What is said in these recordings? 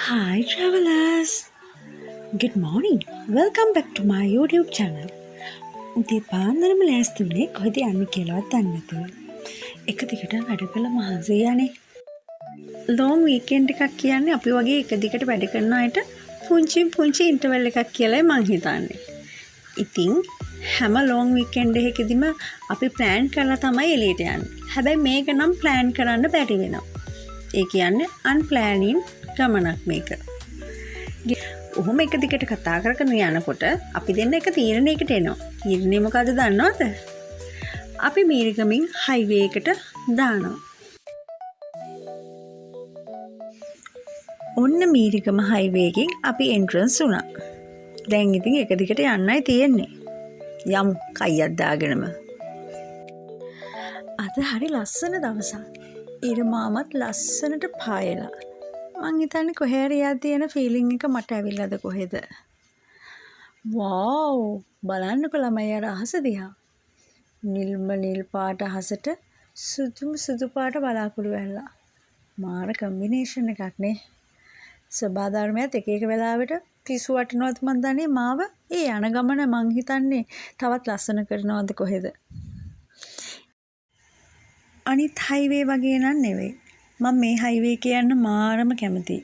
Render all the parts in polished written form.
Hi travelers! Good morning! Welcome back to my YouTube channel. උදේ පාන්දරම ලෑස්ති වුණේ කොහෙද යන්නේ කියලාවත් දන්නේ නැතුව. එක දිගට වැඩ කළ මහන්සි යන්නේ. long weekend එකක් කියන්නේ අපි වගේ එක දිගට වැඩ කරන අයට පුංචි ඉන්ටර්වල් එකක් කියලායි මං හිතන්නේ. ඉතින් හැම long weekend එකකදීම අපි plan කරලා තමයි එළියට යන්නේ. හැබැයි මේක නම් plan කරන්න බැරි වෙනවා. ඒ කියන්නේ unplanning ගමනක් මේක. ඔහොම එක දිගට කතා කරගෙන යනකොට අපි දෙන්න එක තීරණයකට එනවා. තීරණය මොකද්ද දන්නවද? අපි මීරිගමින් හයිවේ එකට දානවා. ඔන්න මීරිගම හයිවේ එකෙන් අපි එන්ට්‍රන්ස් වුණා. දැන් ඉතින් එක දිගට යන්නයි තියෙන්නේ. යමු කයියක් දාගෙනම. අද හරි ලස්සන දවසක්. ඉර මාමත් ලස්සනට පායලා. මං හිතන්නේ කොහේ හරි යද්දී එන ෆීලිං එක මට ඇවිල්ලාද කොහෙද? වව්! බලන්නකෝ ළමයි අර අහස දිහා. නිල් පාට අහසට සුදු පාට බලාකුළු වැල්ලා. මාර කම්බිනේෂන් එකක් නේ. සබා ධර්මයත් එක වෙලාවට පිස්සු වටනවද මන් දන්නේ මාව. ඒ යන ගමන මං හිතන්නේ තවත් ලස්සන කරනවද කොහෙද? අනිත් හයිවේ වගේ නන් නෙවෙයි. මම මේ හයිවේ එක යන්න මාරම කැමතියි.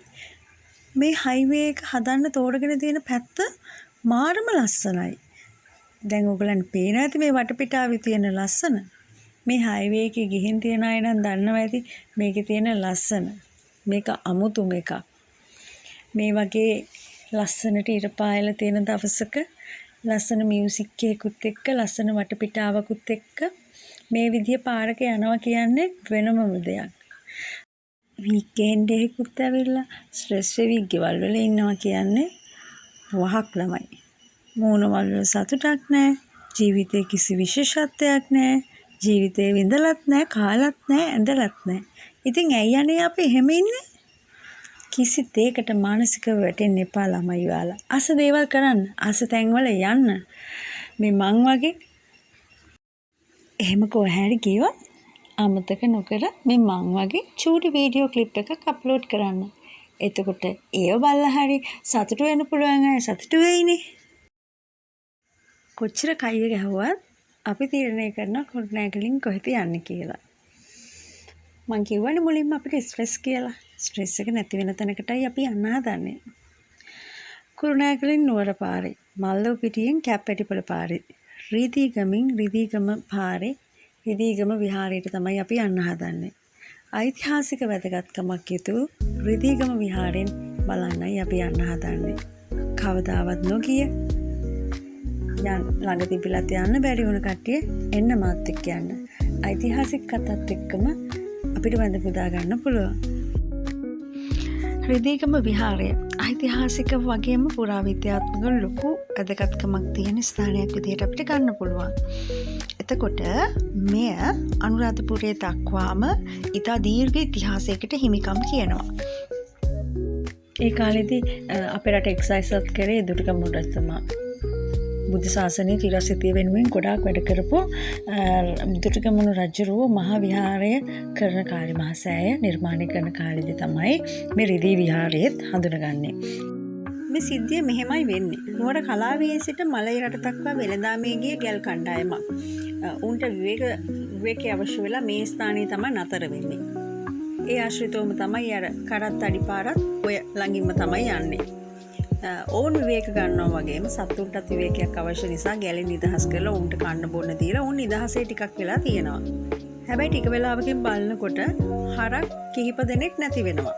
මේ හයිවේ එක හදන්න තෝරගෙන තියෙන පැත්ත මාරම ලස්සනයි. දැන් ඔයගලන්ට පේන ඇති මේ වටපිටාවේ තියෙන ලස්සන. මේ හයිවේ එකේ ගිහින් තියන අය නම් දන්නවා ඇති මේකේ තියෙන ලස්සන. මේක අමුතුම එකක්. මේ වගේ ලස්සනට ඉර පායලා තියෙන දවසක ලස්සන මියුසික් එකකුත් එක්ක ලස්සන වටපිටාවකුත් එක්ක මේ විදිය පාරක යනවා කියන්නේ වෙනමම දෙයක්. වීකෙන්ඩ් එකකුත් ඇවිල්ලා ස්ට්‍රෙස් වෙවි ගෙවල් වල ඉන්නවා කියන්නේ වහක් ළමයි. මූණ වල සතුටක් නැහැ. ජීවිතේ කිසි විශේෂත්වයක් නැහැ. ජීවිතේ විඳලත් නැහැ, කාලත් නැහැ, ඇඳලත් නැහැ. ඉතින් ඇයි අනේ අපි එහෙම ඉන්නේ? කිසි දෙයකට මානසිකව වැටෙන්න එපා ළමයි වාලා. අස දේවල් කරන්න, අස තැන්වල යන්න. මේ මං වගේ එහෙම කොහේ ගියොත් අමතක නොකර මේ මං වගේ චූටි වීඩියෝ ක්ලිප් එකක් අප්ලෝඩ් කරන්න. එතකොට ඒව බලලා හරි සතුටු වෙන්න පුළුවන් අය සතුටු වෙයිනේ. කොච්චර කයිය ගැහුවත් අපි තීරණය කරන කුරුණෑගලින් කොහෙද යන්නේ කියලා. මං කිව්වනේ මුලින්ම අපිට ස්ට්‍රෙස් කියලා. ස්ට්‍රෙස් එක නැති වෙන තැනකටයි අපි යන්න හදන්නේ. කුරුණෑගලින් නුවර පාරේ, මල්ලව පිටියෙන් කැප්පැටිපොළ පාරේ, රිදීගම පාරේ රිදීගම විහාරයට තමයි අපි යන්න හදන්නේ. ඓතිහාසික වැදගත්කමක් යුතු රිදීගම විහාරයෙන් බලන්නයි අපි යන්න හදන්නේ. කවදාවත් නොගිය ළඟ තිබිලත් යන්න බැරි වුණ කට්ටිය එන්න මාත් එක්ක යන්න. ඓතිහාසික කතාත් එක්කම අපිට වැඳ පුදා ගන්න පුළුවන්. රිදීගම විහාරය ඓතිහාසික වගේම පුරාවිද්‍යාත්මක ලොකු වැදගත්කමක් තියෙන ස්ථානයක් විදිහට අපිට ගන්න පුළුවන්. එතකොට මෙය අනුරාධපුරයේ දක්වාම ඉතා දීර්ඝ ඉතිහාසයකට හිමිකම් කියනවා. ඒ කාලෙදී අපේ රට එක්සයිසත් කරේ දුටුගැමුණු රජතුමා. බුද්ධ ශාසනයේ තිරසිතිය වෙනුවෙන් ගොඩාක් වැඩ කරපු දුටුගැමුණු රජුරුව මහා විහාරය කරන කාලේ මහසෑය නිර්මාණය කරන කාලෙදී තමයි මේ රිදී විහාරයත් හඳුනගන්නේ. මේ සිද්ධිය මෙහෙමයි වෙන්නේ. නුවර කලාවේ සිට මලයි රට දක්වා වෙළඳාමේ ගිය ගැල් කණ්ඩායමක්. උන්ට විවේකයේ අවශ්‍ය වෙලා මේ ස්ථානයේ තමයි නතර වෙන්නේ. ඒ ආශ්‍රිතවම තමයි අර කරත් අඩිපාරත් ඔය ළඟින්ම තමයි යන්නේ. ඕන් විවේක ගන්නවා වගේම සතුන්ටත් විවේකයක් අවශ්‍ය නිසා ගැලෙන් නිදහස් කරලා උන්ට කන්න බොන්න දීලා උන් නිදහසේ ටිකක් වෙලා තියෙනවා. හැබැයි ටික වෙලාවකින් බලනකොට හරක් කිහිප දෙනෙක් නැති වෙනවා.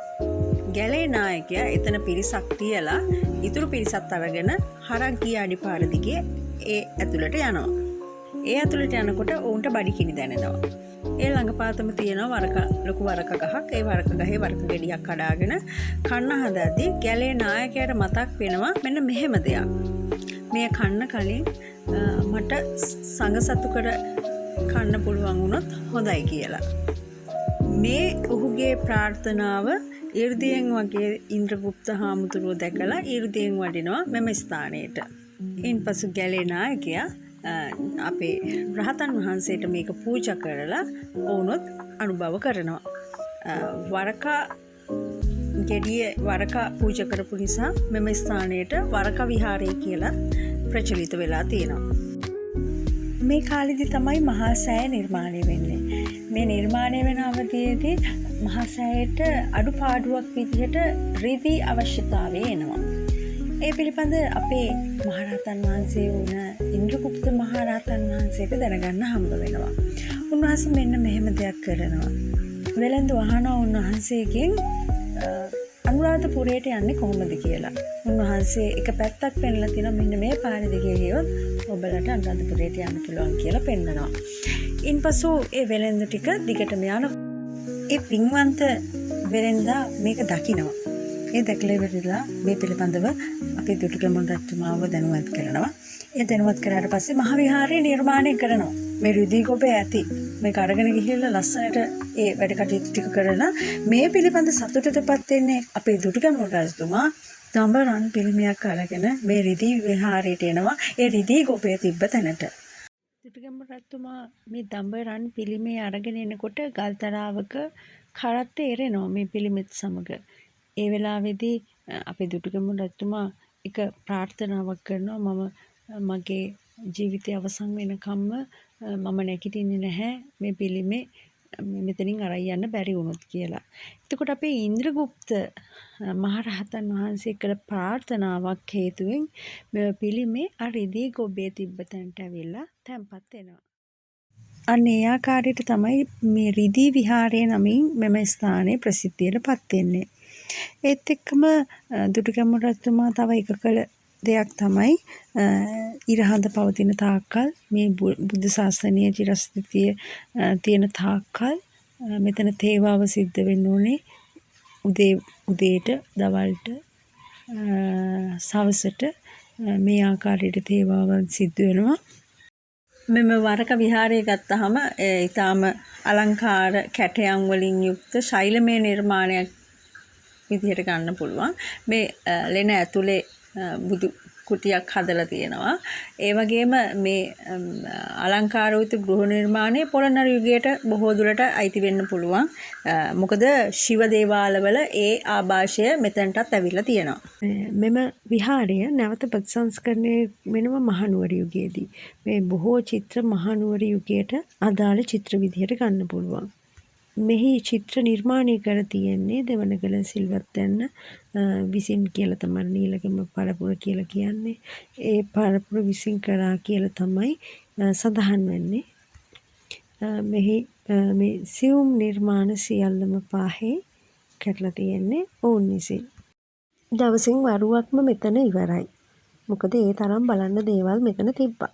ගැලේ නායකයා එතන පිරිසක් තියලා ඉතුරු පිරිසත් අරගෙන හරක් ගිය අඩිපාර දිගේ ඒ ඇතුළට යනවා. ඒ ඇතුළට යනකොට ඔවුන්ට බඩි කිනි දැනෙනවා. ඒ ළඟපාතම තියෙනවා ලොකු වරක ගහක්. ඒ වරක ගහේ වරක ගෙඩියක් කඩාගෙන කන්න හදද්දී ගැලේ නායකයාට මතක් වෙනවා මෙන්න මෙහෙම දෙයක්. මේ කන්න කලින් මට සංඝසතුකට කන්න පුළුවන් වුණොත් හොඳයි කියලා. මේ ඔහුගේ ප්‍රාර්ථනාව 이르දියෙන් වගේ ඉන්ද්‍රගුප්ත හාමුදුරුවෝ දැකලා 이르දියෙන් වඩිනවා මෙම ස්ථානයට. ඉන්පසු ගැලේ නායකයා අපේ රහතන් වහන්සේට මේක පූජා කරලා වුණොත් අනුභව කරනවා. වරකා ගෙඩිය වරකා පූජ කරපු නිසා මෙම ස්ථානයට වරකා විහාරය කියලා ප්‍රචලිත වෙලා තියෙනවා. මේ කාලෙදි තමයි මහා සෑය නිර්මාණය වෙන්නේ. මේ නිර්මාණය වෙන අවධියේදී මහා සෑයට අඩුපාඩුවක් විදිහට රිදී අවශ්‍යතාවය එනවා. ඒ පිළිබඳ අපේ මහරහතන් වහන්සේ වුණ ඉන්ද්‍රගුප්ත මහරහතන් වහන්සේට දැනගන්න හම්බ වෙනවා. උන්වහන්සේ මෙන්න මෙහෙම දෙයක් කරනවා. වෙළඳ වහනවා උන්වහන්සේගෙන් අනුරාධපුරයට යන්නේ කොහොමද කියලා. උන්වහන්සේ එක පැත්තක් පෙන්ලා තිනවා මෙන්න මේ පාර දිගේ ගියොත් ඔබලට අනුරාධපුරයට යන්න පුළුවන් කියලා පෙන්නනවා. ඉන්පසු ඒ වෙළඳ ටික දිගටම යන ඒ පින්වන්ත වෙළඳා මේක දකිනවා. ඒ දැකලා ඉවරලා මේ පිළිබඳව අපේ දුටුගැමුණු රජතුමාව දැනුවත් කරනවා. ඒ දැනුවත් කරාට පස්සේ මහ විහාරය නිර්මාණය කරනවා. මේ රිදී ගොබේ ඇති මේක අරගෙන ගිහිල්ලා ලස්සනට ඒ වැඩ කටයුතු ටික කරලා මේ පිළිබඳ සතුටටපත් වෙන්නේ අපේ දුටුගැමුණු රජතුමා දඹරන් පිළිමයක් අරගෙන මේ රිදී විහාරයට එනවා. ඒ රිදී ගොබේ තිබ්බ තැනට. දුටුගැමුණු රජතුමා මේ දඹරන් පිළිමේ අරගෙන එනකොට ගල්තරාවක කරත් එරෙනවා මේ පිළිමෙත් සමග. ඒ වෙලාවේදී අපේ දුටුගැමුණු රජතුමා එක ප්‍රාර්ථනාවක් කරනවා මගේ ජීවිතය අවසන් වෙනකම්ම මම නැගිටින්නේ නැහැ මේ පිළිමේ මෙතනින් අරන් යන්න බැරි වුණොත් කියලා. එතකොට අපේ ඉන්ද්‍රගුප්ත මහරහතන් වහන්සේ කළ ප්‍රාර්ථනාවක් හේතුවෙන් මේ පිළිමේ අර රිදී ගොබේ තිබ්බ තැනට ඇවිල්ලා තැන්පත් වෙනවා. අන්න ඒ ආකාරයට තමයි මේ රිදී විහාරය නමින් මෙම ස්ථානයේ ප්‍රසිද්ධියටපත් වෙන්නේ. ඒත් එක්කම දුටුගැමුණු රජතුමා තව එක කළ දෙයක් තමයි ඉරහඳ පවතින තාක්කල් මේ බුද්ධ ශාසනයේ චිරස්ථිතිය තියෙන තාක්කල් මෙතන තේවාව සිද්ධ වෙන්න ඕනේ. උදේට දවල්ට සවසට මේ ආකාරයට තේවාව සිද්ධ වෙනවා. මෙම වරක විහාරය ගත්තහම ඊටාම අලංකාර කැටයන් වලින් යුක්ත ශෛලමය නිර්මාණයක් විදිහට ගන්න පුළුවන්. මේ ලෙන ඇතුලේ බුදු කුටියක් හදලා තියෙනවා. ඒ වගේම මේ අලංකාරවිත ගෘහ නිර්මාණය පොළොන්නරු යුගයට බොහෝ දුරට අයිති වෙන්න පුළුවන්. මොකද ශිව දේවාලවල ඒ ආభాෂය මෙතනටත් ඇවිල්ලා තියෙනවා. මෙම විහාරය නැවත ප්‍රතිසංස්කරණය වෙනවා මහනුවර යුගයේදී. මේ බොහෝ චිත්‍ර මහනුවර යුගයට අදාළ චිත්‍ර විදිහට ගන්න පුළුවන්. මෙහි චිත්‍ර නිර්මාණය කර තියෙන්නේ දෙවනගල සිල්වත්යන් විසින් කියලා තමයි නීලගම පරපුර කියලා කියන්නේ. ඒ පරපුර විසින් කරා කියලා තමයි සඳහන් වෙන්නේ. මෙහි මේ සියුම් නිර්මාණ සියල්ලම පාහේ කරලා තියෙන්නේ ඔවුන් විසින්. දවසින් වරුවක්ම මෙතන ඉවරයි. මොකද ඒ තරම් බලන්න දේවල් මෙතන තිබ්බා.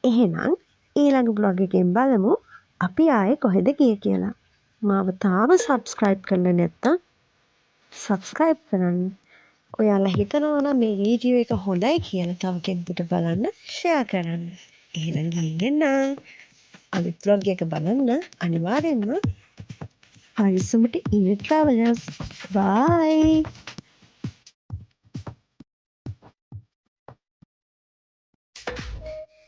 එහෙනම් ඊළඟ බ්ලොග් එකෙන් බලමු අපි ආයේ කොහෙද ගියේ කියලා. මාව තාම සබ්ස්ක්‍රයිබ් කරලා නැත්නම් සබ්ස්ක්‍රයිබ් කරන්න. ඔයාලා හිතනවා නම් මේ වීඩියෝ එක හොඳයි කියලා තව කෙනෙකුට බලන්න ෂෙයා කරන්න. එහෙනම් ගිහින් එන්න. අනිත් vlog එක බලන්න අනිවාර්යෙන්ම හරිසමට ඉන්න travelers. Bye.